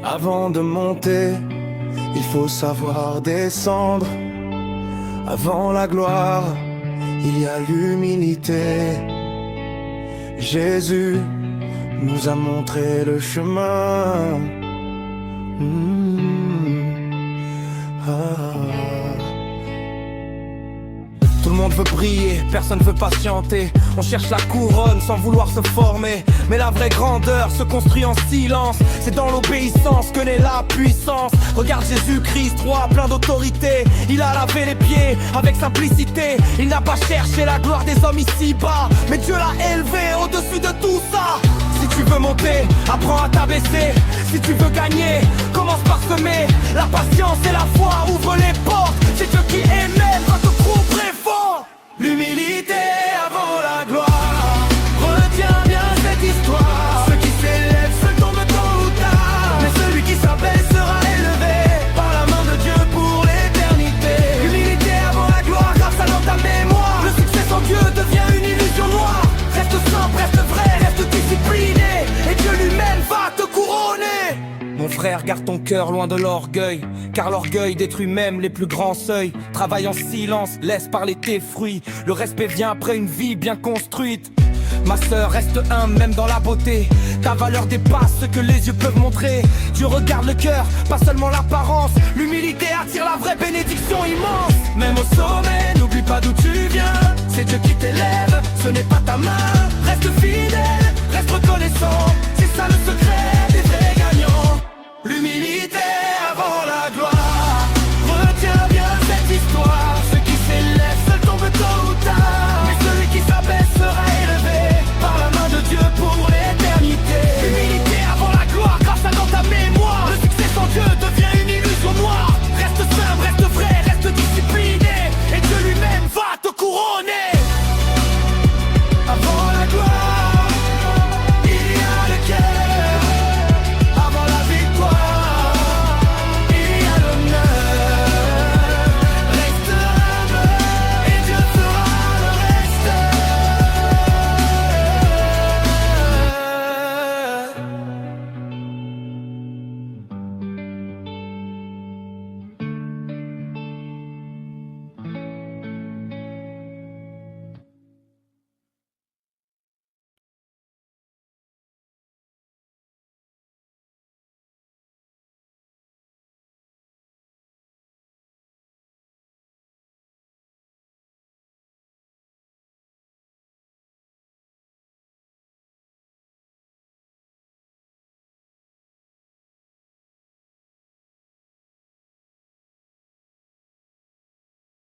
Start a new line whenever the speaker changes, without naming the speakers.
Avant de monter, il faut savoir descendre. Avant la gloire, il y a l'humilité. Jésus nous a montré le chemin. Tout le monde veut briller, personne veut patienter. On cherche la couronne sans vouloir se former. Mais la vraie grandeur se construit en silence. C'est dans l'obéissance que naît la puissance. Regarde Jésus-Christ, roi plein d'autorité. Il a lavé les pieds avec simplicité. Il n'a pas cherché la gloire des hommes ici-bas, mais Dieu l'a élevé au-dessus de tout ça. Si tu veux monter, apprends à t'abaisser. Si tu veux gagner, commence par semer. La patience et la foi ouvrent les portes. C'est Dieu qui émet, va te couvrir fort. L'humilité avant la gloire. Retiens bien cette histoire. Ceux qui s'élèvent se tombent tôt ou tard, mais celui qui s'abaisse sera élevé par la main de Dieu pour l'éternité. L'humilité avant la gloire, grâce à dans ta mémoire. Le succès sans Dieu devient une illusion noire. Reste simple, reste vrai, reste discipliné, et Dieu lui-même va te couronner. Mon frère, garde ton cœur loin de l'orgueil, car l'orgueil détruit même les plus grands seuils. Travaille en silence, laisse parler tes fruits. Le respect vient après une vie bien construite. Ma sœur, reste humble même dans la beauté. Ta valeur dépasse ce que les yeux peuvent montrer. Dieu regarde le cœur, pas seulement l'apparence. L'humilité attire la vraie bénédiction immense. Même au sommet, n'oublie pas d'où tu viens. C'est Dieu qui t'élève, ce n'est pas ta main. Reste fidèle, reste reconnaissant, c'est ça le secret.